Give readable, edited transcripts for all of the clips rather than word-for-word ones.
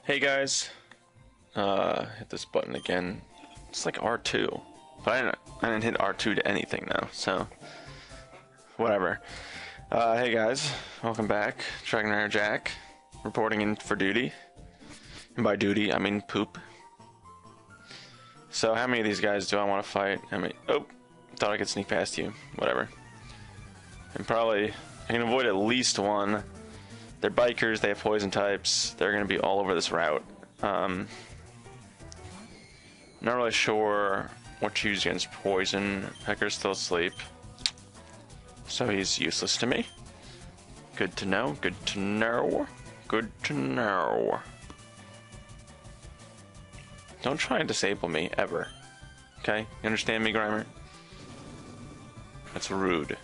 Hey guys, hit this button again. It's like R2, but I didn't hit R2 to anything though, so whatever. Hey guys, welcome back. DragonRiderJak, reporting in for duty. And by duty, I mean poop. So how many of these guys do I want to fight? How many? Oh, thought I could sneak past you. Whatever. And probably I can avoid at least one. They're bikers, they have poison types, they're going to be all over this route. Not really sure what to use against poison. Pecker's still asleep, so he's useless to me. Good to know, good to know, good to know. Don't try and disable me, ever. Okay? You understand me, Grimer? That's rude.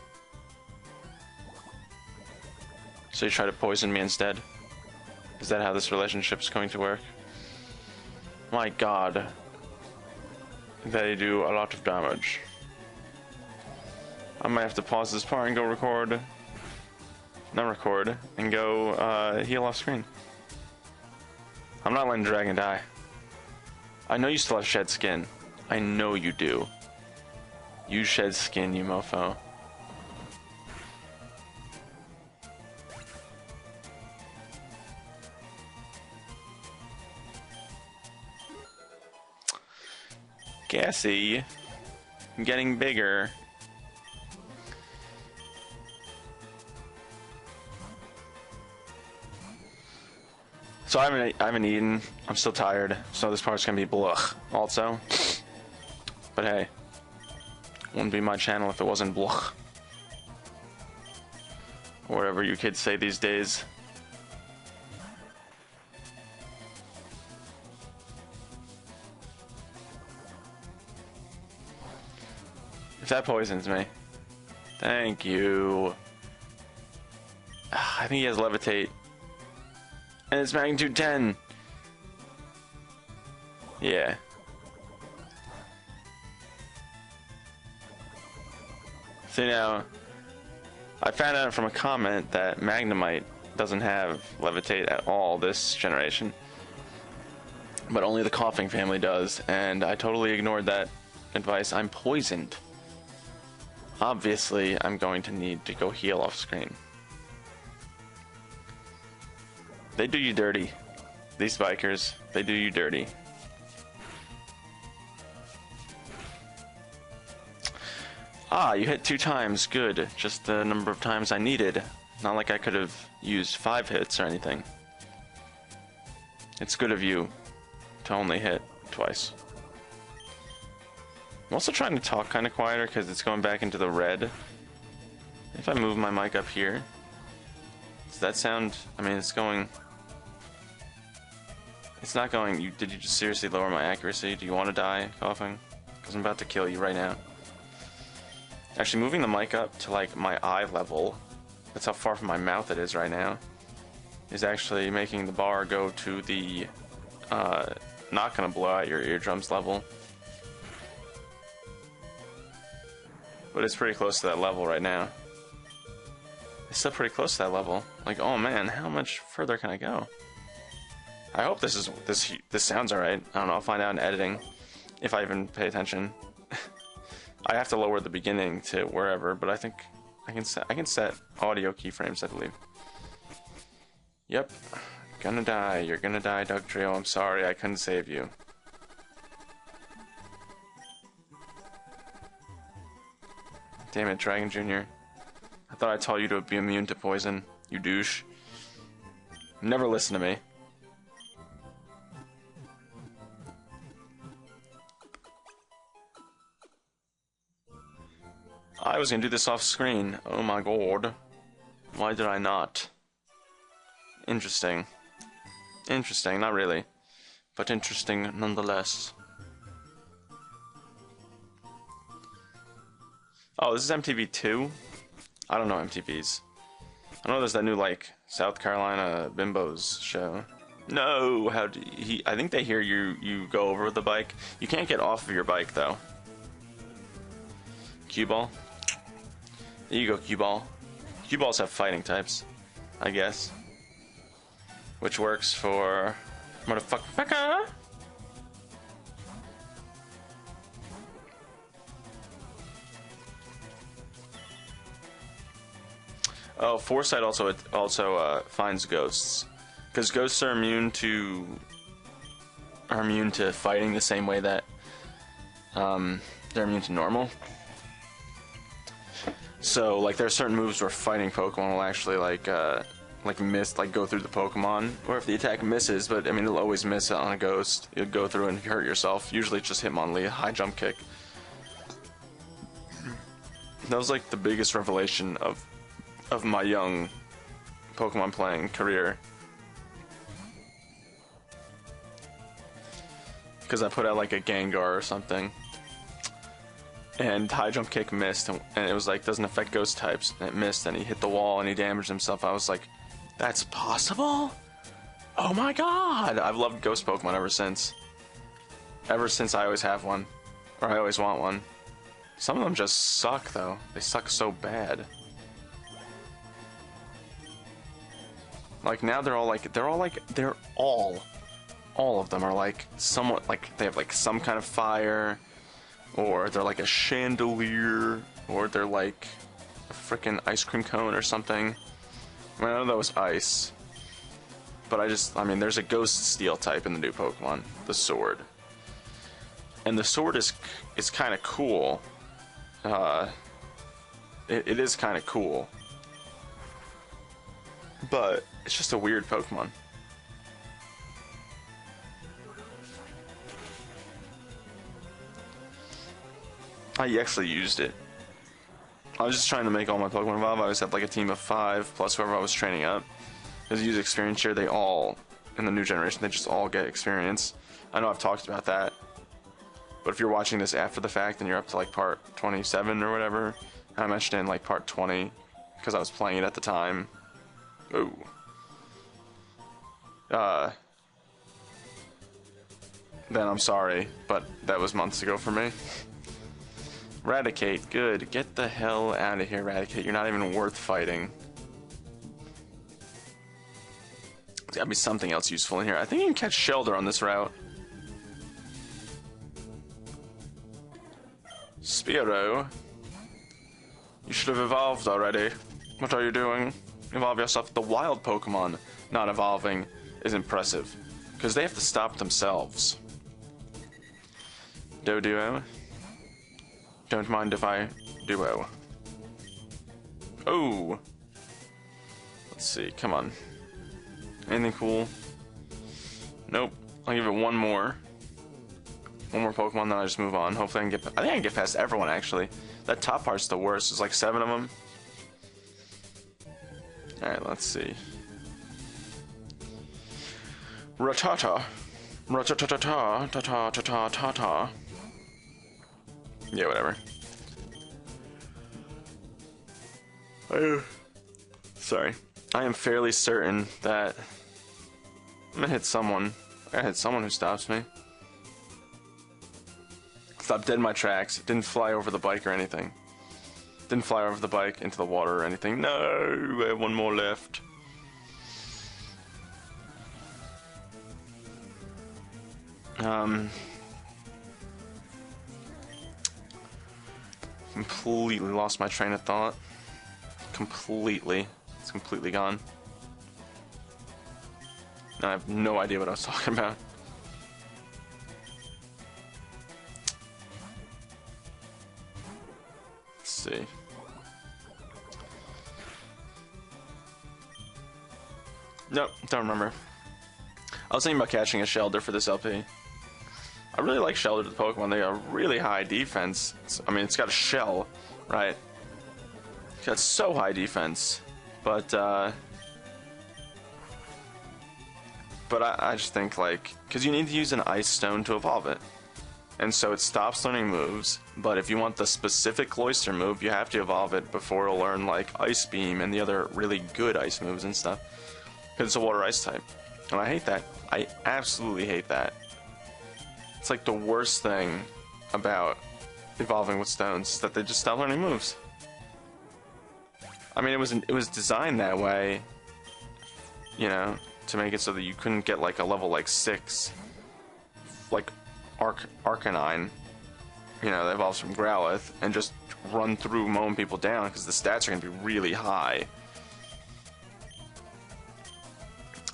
So you try to poison me instead? Is that how this relationship's going to work? My god. They do a lot of damage. I might have to pause this part and go record. Not record. And go heal off screen. I'm not letting Dragon die. I know you still have shed skin. I know you do. You shed skin, you mofo. Gassy. I'm getting bigger. So I haven't eaten. I'm still tired. So this part's gonna be blech also. But hey, wouldn't be my channel if it wasn't blech. Or whatever you kids say these days. If that poisons me. Thank you. I think he has levitate. And it's magnitude 10. Yeah. See now, I found out from a comment that Magnemite doesn't have levitate at all this generation. But only the coughing family does, and I totally ignored that advice. I'm poisoned. Obviously, I'm going to need to go heal off screen. They do you dirty. These bikers, they do you dirty. Ah, you hit 2 times. Good. Just the number of times I needed. Not like I could have used 5 hits or anything. It's good of you to only hit twice. I'm also trying to talk kind of quieter because it's going back into the red. If I move my mic up here, does that sound? I mean, it's going. It's not going. Did you just seriously lower my accuracy? Do you want to die, coughing? Because I'm about to kill you right now. Actually, moving the mic up to like my eye level. That's how far from my mouth it is right now. Is actually making the bar go to the not gonna blow out your eardrums level. But it's pretty close to that level right now. It's still pretty close to that level. Like, oh man, how much further can I go? I hope this sounds alright. I don't know, I'll find out in editing. If I even pay attention. I have to lower the beginning to wherever, but I think I can set audio keyframes, I believe. Yep. Gonna die. You're gonna die, Doug Trio. I'm sorry, I couldn't save you. Damn it, Dragon Jr. I thought I told you to be immune to poison, you douche. Never listen to me. I was gonna do this off screen. Oh my god. Why did I not? Interesting. Interesting, not really. But interesting nonetheless. Oh, this is MTV2? I don't know MTVs. I know there's that new, like, South Carolina Bimbos show. No! How do he... I think they hear you go over the bike. You can't get off of your bike, though. Cue ball. There you go, cue ball. Cue balls have fighting types, I guess. Which works for Motherfucker. Oh, Foresight also finds ghosts, because ghosts are immune to fighting the same way that they're immune to normal. So like there are certain moves where fighting Pokemon will actually like miss, like go through the Pokemon, or if the attack misses, but I mean it'll always miss on a ghost. You'll go through and hurt yourself. Usually it's just Hitmonlee, high jump kick. That was like the biggest revelation of my young Pokemon playing career, because I put out like a Gengar or something, and high jump kick missed, and it was like doesn't affect ghost types, and it missed, and he hit the wall and he damaged himself. I was like, that's possible? Oh my god! I've loved ghost Pokemon ever since. Ever since I always have one, or I always want one. Some of them just suck though. They suck so bad. Like now all of them are like somewhat like they have like some kind of fire, or they're like a chandelier, or they're like a freaking ice cream cone or something. I mean, I know that was ice, but I mean there's a ghost steel type in the new Pokemon, the sword. And the sword is kind of cool. It is kind of cool. But it's just a weird Pokemon. I actually used it. I was just trying to make all my Pokemon evolve. I always had like a team of 5 plus whoever I was training up. Because you use experience share, they all, in the new generation, they just all get experience. I know I've talked about that. But if you're watching this after the fact and you're up to like part 27 or whatever, I mentioned it in like part 20 because I was playing it at the time. Ooh. Then I'm sorry, but that was months ago for me. Raticate, good. Get the hell out of here, Raticate. You're not even worth fighting. There's gotta be something else useful in here. I think you can catch Shelder on this route. Spearow. You should have evolved already. What are you doing? Evolve yourself. The wild Pokemon not evolving is impressive, because they have to stop themselves. Doduo. Don't mind if I duo. Oh! Let's see, come on. Anything cool? Nope. I'll give it one more. One more Pokemon, then I'll just move on. Hopefully I think I can get past everyone, actually. That top part's the worst. There's like 7 of them. Alright, let's see. Rattata. Rattata. Ta-ta-ta-ta-ta-ta. Yeah, whatever. Sorry. I am fairly certain that I'm gonna hit someone. I gotta hit someone who stops me. Stopped dead in my tracks. Didn't fly over the bike or anything. Didn't fly over the bike into the water or anything. No! I have one more left. Completely lost my train of thought. Completely. It's completely gone. I have no idea what I was talking about. Let's see. Nope, don't remember. I was thinking about catching a Shelder for this LP. I really like Shelder the Pokemon. They got really high defense. I mean, it's got a shell, right? It's got so high defense. But I just think, like, because you need to use an Ice Stone to evolve it. And so it stops learning moves, but if you want the specific Cloyster move, you have to evolve it before it'll learn, like, Ice Beam and the other really good ice moves and stuff. Because it's a Water-Ice type. And I hate that. I absolutely hate that. It's like the worst thing about evolving with stones, is that they just stop learning moves. I mean, it was designed that way, you know, to make it so that you couldn't get like a level like 6, like Arcanine, you know, that evolves from Growlithe, and just run through mowing people down because the stats are going to be really high.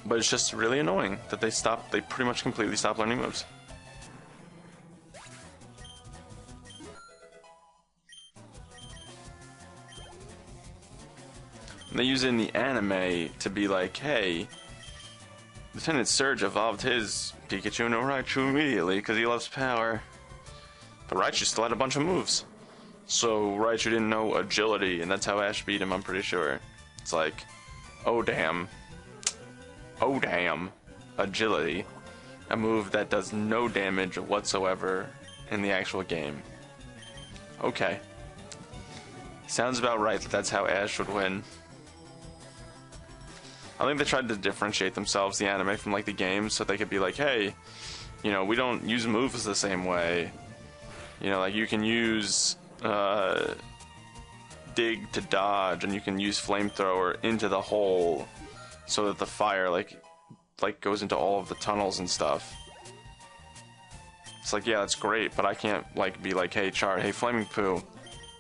But it's just really annoying that they pretty much completely stop learning moves. And they use it in the anime to be like, hey, Lieutenant Surge evolved his Pikachu into Raichu immediately because he loves power. But Raichu still had a bunch of moves. So Raichu didn't know agility, and that's how Ash beat him, I'm pretty sure. It's like, oh damn. Oh damn. Agility. A move that does no damage whatsoever in the actual game. Okay. Sounds about right that that's how Ash would win. I think they tried to differentiate themselves, the anime, from like the game, so they could be like, hey, you know, we don't use moves the same way. You know, like you can use dig to dodge, and you can use flamethrower into the hole so that the fire like goes into all of the tunnels and stuff. It's like, yeah, that's great, but I can't like be like, hey Char, hey Flaming Poo,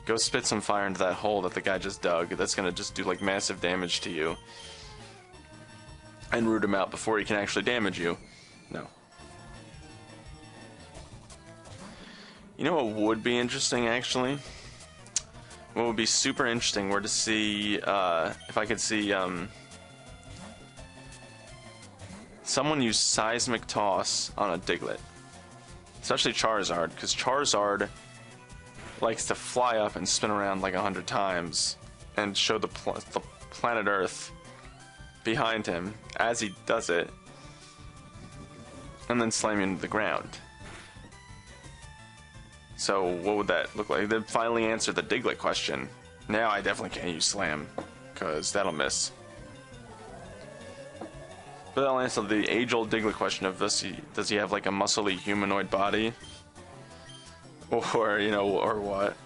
go spit some fire into that hole that the guy just dug. That's gonna just do like massive damage to you. And root him out before he can actually damage you. No. You know what would be interesting, actually? What would be super interesting were to see, if I could see, someone use Seismic Toss on a Diglett. Especially Charizard, because Charizard likes to fly up and spin around like 100 times and show the planet Earth behind him as he does it, and then slam into the ground. So what would that look like? They finally answered the Diglett question. Now I definitely can't use Slam, because that'll miss. But that'll answer the age-old Diglett question of does he have like a muscly humanoid body? Or, you know, or what?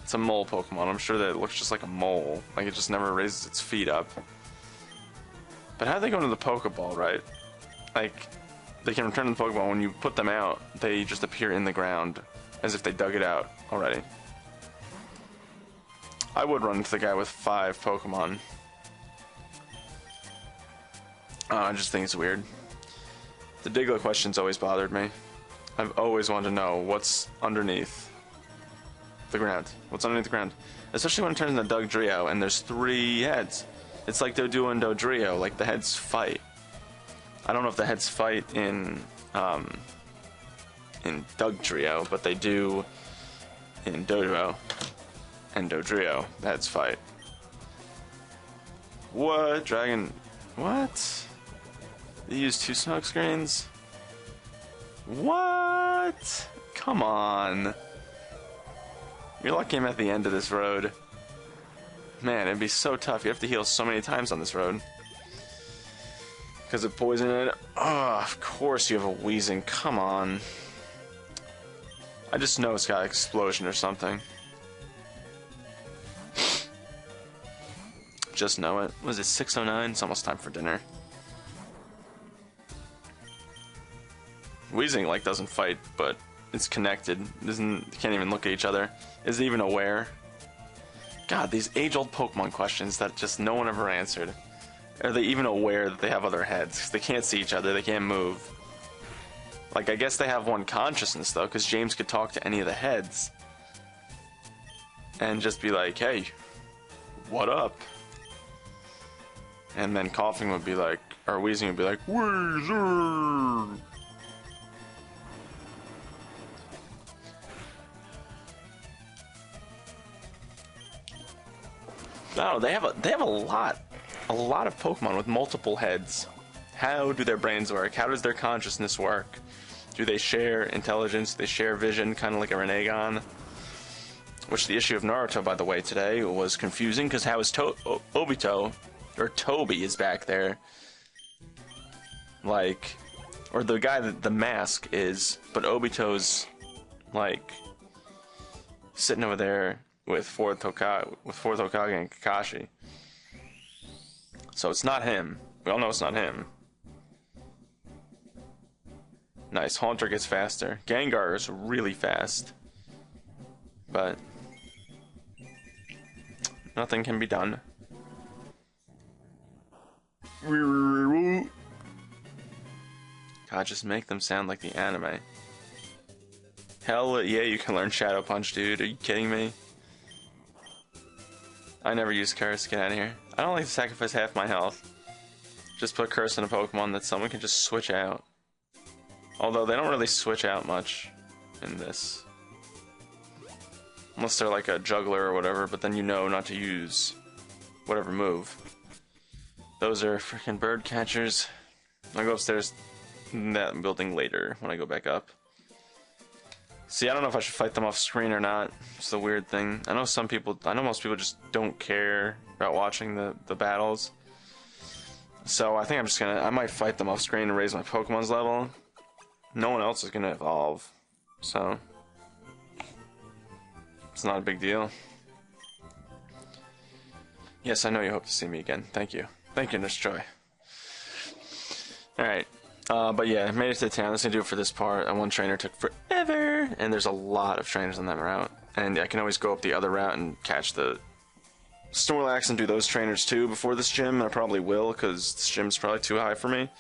It's a mole Pokemon. I'm sure that it looks just like a mole. Like it just never raises its feet up. But how do they go into the Pokeball, right? Like, they can return to the Pokeball. When you put them out, they just appear in the ground as if they dug it out already. I would run into the guy with 5 Pokemon. I just think it's weird. The Diglett question's always bothered me. I've always wanted to know what's underneath the ground. What's underneath the ground? Especially when it turns into Dugtrio and there's 3 heads. It's like they're doing Dodrio, like the heads fight. I don't know if the heads fight in Dugtrio, but they do in Doduo and Dodrio. The heads fight. What? Dragon... What? They use 2 smoke screens? What? Come on. You're lucky I'm at the end of this road. Man, it'd be so tough. You have to heal so many times on this road. Because of poison it. Oh, of course you have a Weezing. Come on. I just know it's got explosion or something. Just know it. Was it 6:09? It's almost time for dinner. Weezing like doesn't fight, but it's connected. Can't even look at each other. Isn't even aware. God, these age-old Pokemon questions that just no one ever answered. Are they even aware that they have other heads? 'Cause they can't see each other, they can't move. Like, I guess they have one consciousness, though, because James could talk to any of the heads. And just be like, hey, what up? And then Coughing would be like, or Weezing would be like, Weezer! No, they have a lot of Pokemon with multiple heads. How do their brains work? How does their consciousness work? Do they share intelligence? Do they share vision, kind of like a Renegon? Which the issue of Naruto, by the way, today was confusing because how is Obito or Toby is back there? Like, or the guy that the mask is, but Obito's like sitting over there with fourth Hokage and Kakashi. So it's not him. We all know it's not him. Nice. Haunter gets faster. Gengar is really fast. But nothing can be done. God, just make them sound like the anime. Hell yeah, you can learn Shadow Punch, dude. Are you kidding me? I never use Curse. Get out of here. I don't like to sacrifice half my health. Just put Curse in a Pokemon that someone can just switch out. Although they don't really switch out much in this. Unless they're like a juggler or whatever, but then you know not to use whatever move. Those are freaking bird catchers. I'll go upstairs in that building later when I go back up. See, I don't know if I should fight them off screen or not. It's the weird thing. I know most people just don't care about watching the battles. So I think I might fight them off screen and raise my Pokemon's level. No one else is gonna evolve, so it's not a big deal. Yes, I know you hope to see me again. Thank you. Thank you, Nurse Joy. Alright. But yeah, I made it to the town. That's gonna do it for this part. And one trainer took forever, and there's a lot of trainers on that route. And I can always go up the other route and catch the Snorlax and do those trainers too before this gym. And I probably will, because this gym's probably too high for me.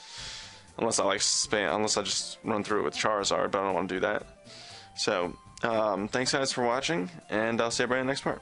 Unless I just run through it with Charizard, but I don't want to do that. So, thanks guys for watching, and I'll see everybody in the next part.